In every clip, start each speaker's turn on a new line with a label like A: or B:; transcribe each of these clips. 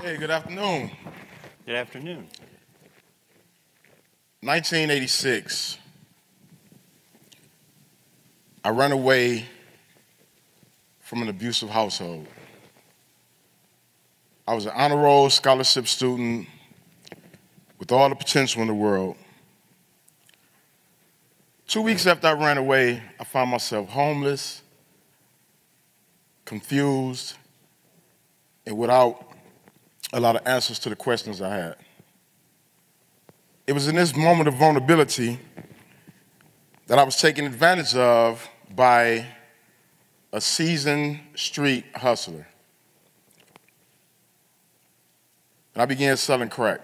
A: Hey, good afternoon.
B: Good afternoon.
A: 1986, I ran away from an abusive household. I was an honor roll scholarship student with all the potential in the world. 2 weeks after I ran away, I found myself homeless, confused, and without a lot of answers to the questions I had. It was in this moment of vulnerability that I was taken advantage of by a seasoned street hustler. And I began selling crack.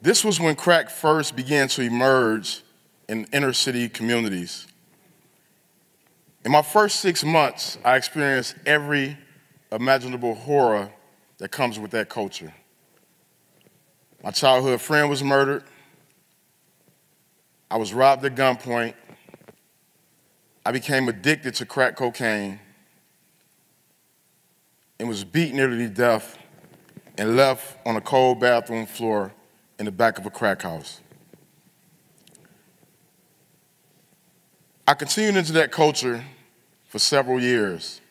A: This was when crack first began to emerge in inner city communities. In my first 6 months, I experienced every imaginable horror that comes with that culture. My childhood friend was murdered. I was robbed at gunpoint. I became addicted to crack cocaine and was beaten nearly to death and left on a cold bathroom floor in the back of a crack house. I continued into that culture for several years.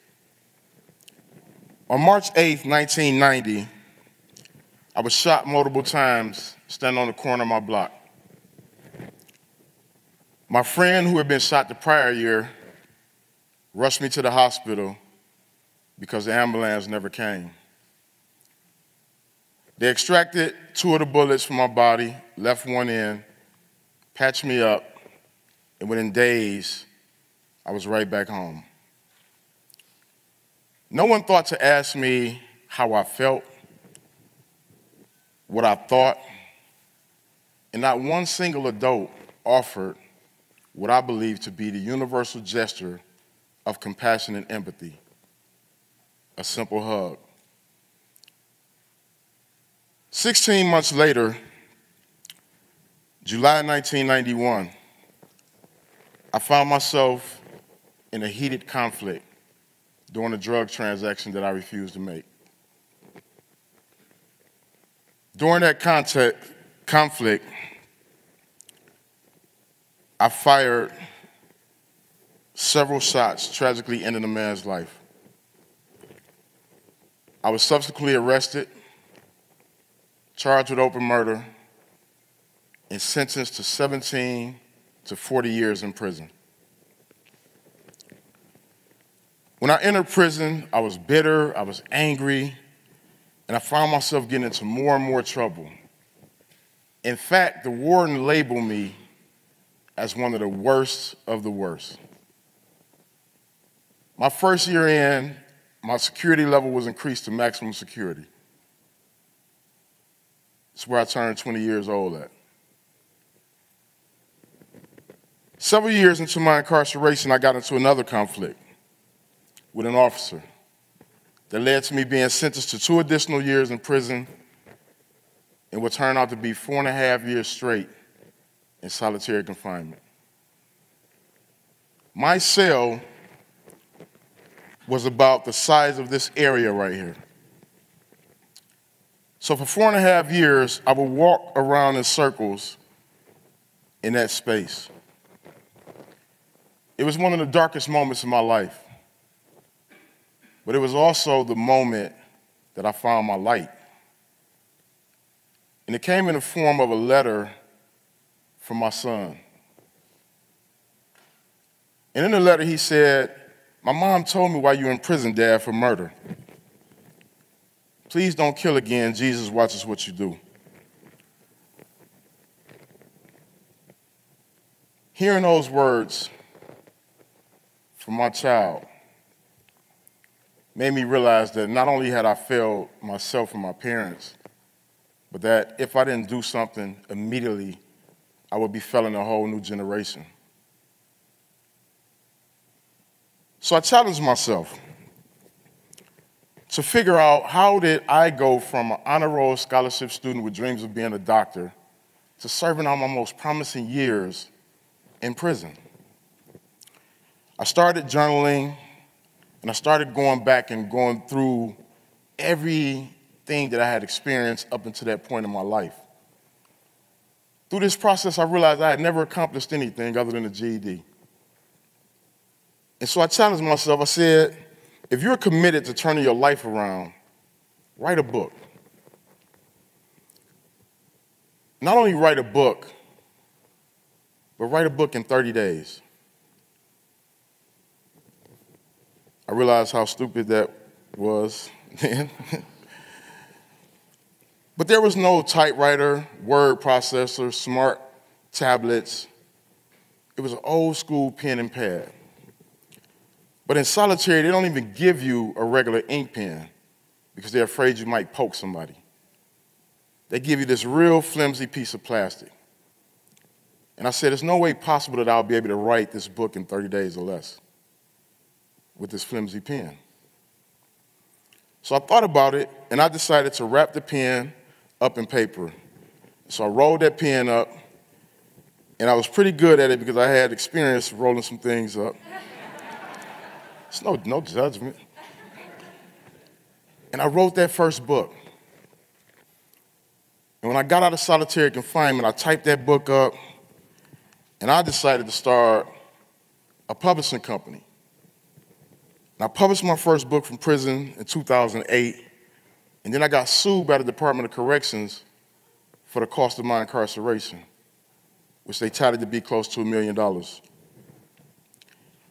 A: On March 8th, 1990, I was shot multiple times standing on the corner of my block. My friend who had been shot the prior year rushed me to the hospital because the ambulance never came. They extracted 2 of the bullets from my body, left one in, patched me up, and within days, I was right back home. No one thought to ask me how I felt, what I thought, and not one single adult offered what I believe to be the universal gesture of compassion and empathy, a simple hug. 16 months later, July 1991, I found myself in a heated conflict during a drug transaction that I refused to make. During that conflict, I fired several shots, tragically ending a man's life. I was subsequently arrested, charged with open murder, and sentenced to 17 to 40 years in prison. When I entered prison, I was bitter, I was angry, and I found myself getting into more and more trouble. In fact, the warden labeled me as one of the worst of the worst. My first year in, my security level was increased to maximum security. It's where I turned 20 years old at. Several years into my incarceration, I got into another conflict with an officer that led to me being sentenced to 2 additional years in prison and what turned out to be 4.5 years straight in solitary confinement. My cell was about the size of this area right here. So for 4.5 years, I would walk around in circles in that space. It was one of the darkest moments of my life, but it was also the moment that I found my light. And it came in the form of a letter from my son. And in the letter he said, "My mom told me why you're in prison, Dad, for murder. Please don't kill again. Jesus watches what you do." Hearing those words from my child made me realize that not only had I failed myself and my parents, but that if I didn't do something immediately, I would be failing a whole new generation. So I challenged myself to figure out how did I go from an honor roll scholarship student with dreams of being a doctor to serving out my most promising years in prison. I started journaling, And I started going back and going through everything that I had experienced up until that point in my life. Through this process, I realized I had never accomplished anything other than a GED. And so I challenged myself. I said, if you're committed to turning your life around, write a book. Not only write a book, but write a book in 30 days. I realized how stupid that was then. But there was no typewriter, word processor, smart tablets. It was an old school pen and pad. But in solitary, they don't even give you a regular ink pen because they're afraid you might poke somebody. They give you this real flimsy piece of plastic. And I said, there's no way possible that I'll be able to write this book in 30 days or less with this flimsy pen. So I thought about it, and I decided to wrap the pen up in paper. So I rolled that pen up, and I was pretty good at it because I had experience rolling some things up. It's no judgment. And I wrote that first book. And when I got out of solitary confinement, I typed that book up, and I decided to start a publishing company. And I published my first book from prison in 2008, and then I got sued by the Department of Corrections for the cost of my incarceration, which they touted to be close to $1 million.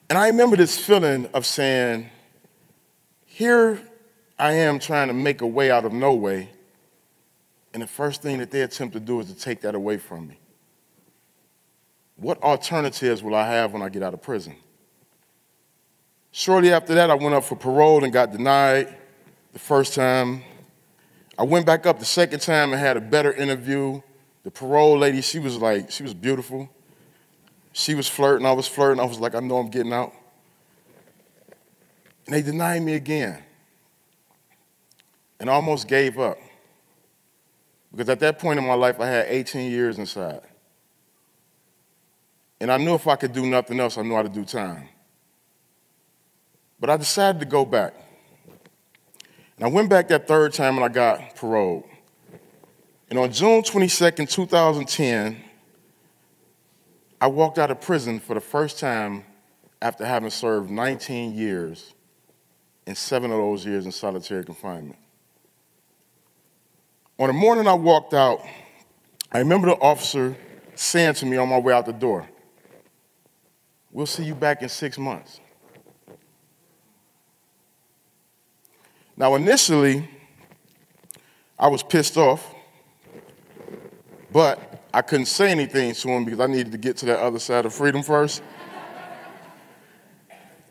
A: And I remember this feeling of saying, here I am trying to make a way out of no way, and the first thing that they attempt to do is to take that away from me. What alternatives will I have when I get out of prison? Shortly after that, I went up for parole and got denied the first time. I went back up the second time and had a better interview. The parole lady, she was beautiful. She was flirting, I was flirting. I was like, I know I'm getting out. And they denied me again. And I almost gave up. Because at that point in my life, I had 18 years inside. And I knew if I could do nothing else, I knew how to do time. But I decided to go back. And I went back that third time and I got paroled. And on June 22nd, 2010, I walked out of prison for the first time after having served 19 years, and 7 of those years in solitary confinement. On the morning I walked out, I remember the officer saying to me on my way out the door, "We'll see you back in 6 months." Now, initially, I was pissed off, but I couldn't say anything to him because I needed to get to that other side of freedom first.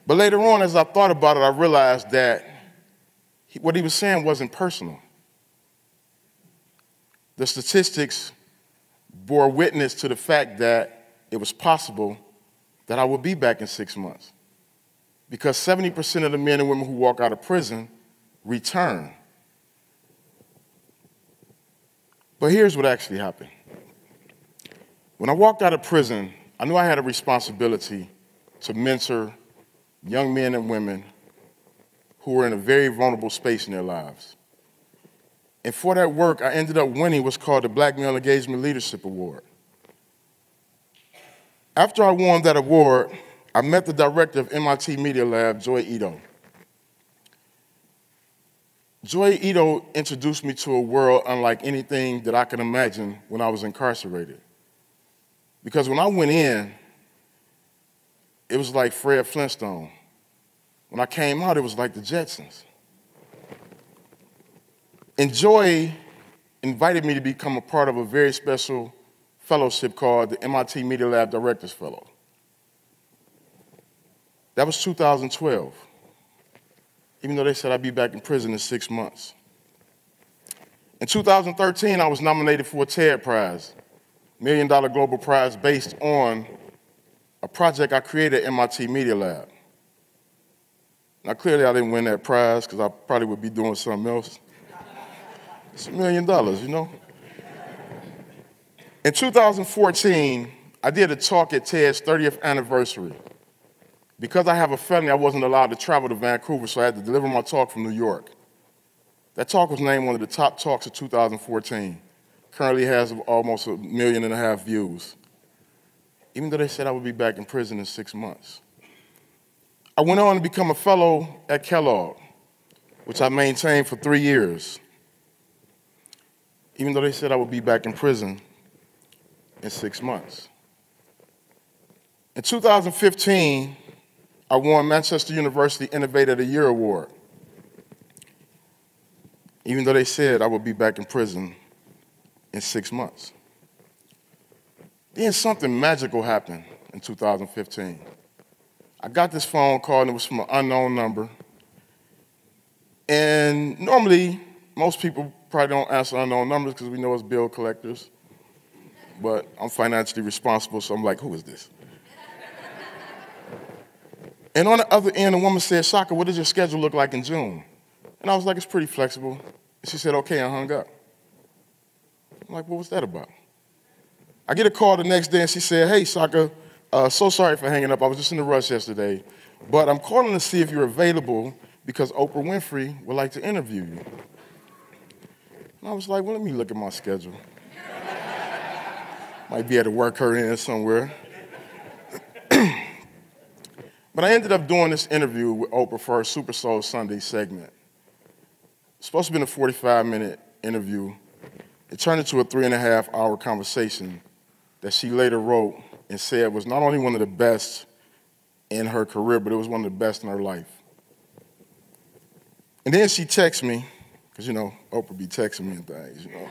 A: But later on, as I thought about it, I realized that what he was saying wasn't personal. The statistics bore witness to the fact that it was possible that I would be back in 6 months, because 70% of the men and women who walk out of prison return. But here's what actually happened. When I walked out of prison, I knew I had a responsibility to mentor young men and women who were in a very vulnerable space in their lives. And for that work, I ended up winning what's called the Black Male Engagement Leadership Award. After I won that award, I met the director of MIT Media Lab, Joy Ito. Joy Ito introduced me to a world unlike anything that I could imagine when I was incarcerated. Because when I went in, it was like Fred Flintstone. When I came out, it was like the Jetsons. And Joy invited me to become a part of a very special fellowship called the MIT Media Lab Directors Fellow. That was 2012, even though they said I'd be back in prison in 6 months. In 2013, I was nominated for a TED Prize, $1 million global prize based on a project I created at MIT Media Lab. Now, clearly I didn't win that prize because I probably would be doing something else. It's $1 million, you know? In 2014, I did a talk at TED's 30th anniversary. Because I have a felony, I wasn't allowed to travel to Vancouver, so I had to deliver my talk from New York. That talk was named one of the top talks of 2014. Currently has almost 1.5 million views. Even though they said I would be back in prison in 6 months. I went on to become a fellow at Kellogg, which I maintained for 3 years. Even though they said I would be back in prison in 6 months. In 2015, I won Manchester University Innovator of the Year Award, even though they said I would be back in prison in 6 months. Then something magical happened in 2015. I got this phone call, and it was from an unknown number. And normally, most people probably don't answer unknown numbers because we know it's bill collectors. But I'm financially responsible, so I'm like, who is this? And on the other end, a woman said, Shaka, what does your schedule look like in June? And I was like, it's pretty flexible. And she said, okay, I hung up. I'm like, what was that about? I get a call the next day, and she said, hey, Shaka, so sorry for hanging up. I was just in a rush yesterday. But I'm calling to see if you're available because Oprah Winfrey would like to interview you. And I was like, well, let me look at my schedule. Might be able to work her in somewhere. But I ended up doing this interview with Oprah for her Super Soul Sunday segment. It's supposed to be a 45-minute interview. It turned into a 3.5-hour conversation that she later wrote and said was not only one of the best in her career, but it was one of the best in her life. And then she texted me, because, you know, Oprah be texting me and things, you know,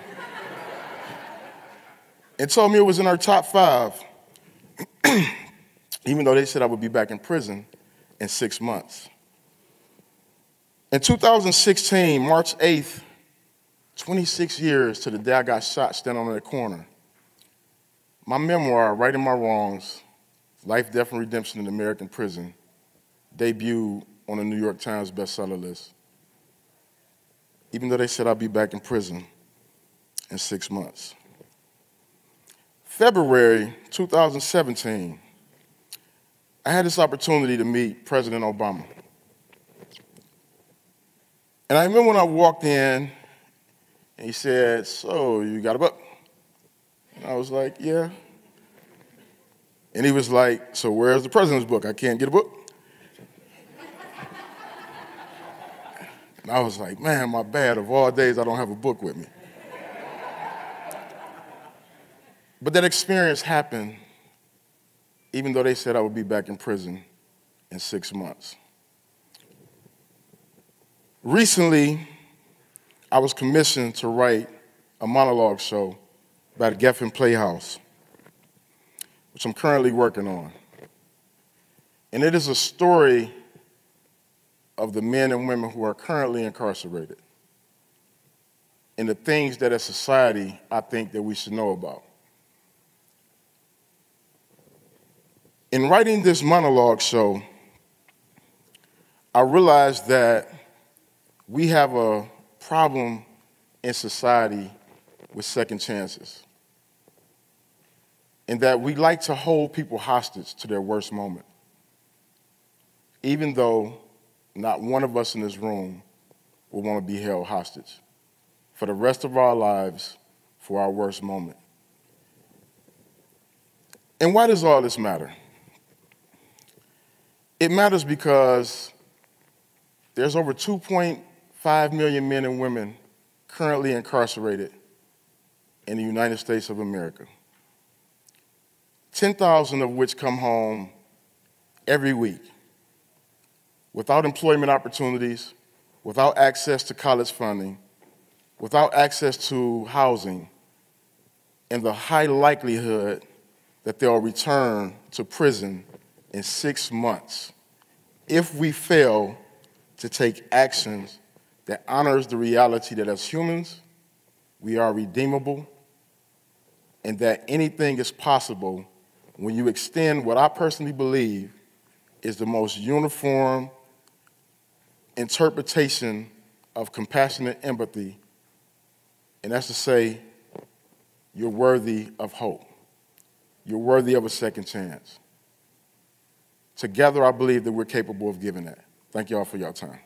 A: and told me it was in her top 5, even though they said I would be back in prison in 6 months. In 2016, March 8th, 26 years to the day I got shot standing on that corner, my memoir, Righting My Wrongs, Life, Death, and Redemption in American Prison, debuted on the New York Times bestseller list, even though they said I'd be back in prison in 6 months. February 2017, I had this opportunity to meet President Obama. And I remember when I walked in, and he said, so, you got a book? And I was like, yeah. And he was like, so where's the president's book? I can't get a book. And I was like, man, my bad. Of all days, I don't have a book with me. But that experience happened even though they said I would be back in prison in 6 months. Recently, I was commissioned to write a monologue show about Geffen Playhouse, which I'm currently working on. And it is a story of the men and women who are currently incarcerated and the things that as society I think that we should know about. In writing this monologue show, I realized that we have a problem in society with second chances, and that we like to hold people hostage to their worst moment, even though not one of us in this room will want to be held hostage for the rest of our lives for our worst moment. And why does all this matter? It matters because there's over 2.5 million men and women currently incarcerated in the United States of America, 10,000 of which come home every week without employment opportunities, without access to college funding, without access to housing, and the high likelihood that they'll return to prison in 6 months if we fail to take actions that honors the reality that as humans, we are redeemable and that anything is possible when you extend what I personally believe is the most uniform interpretation of compassionate empathy, and that's to say, you're worthy of hope. You're worthy of a second chance. Together, I believe that we're capable of giving that. Thank y'all for your time.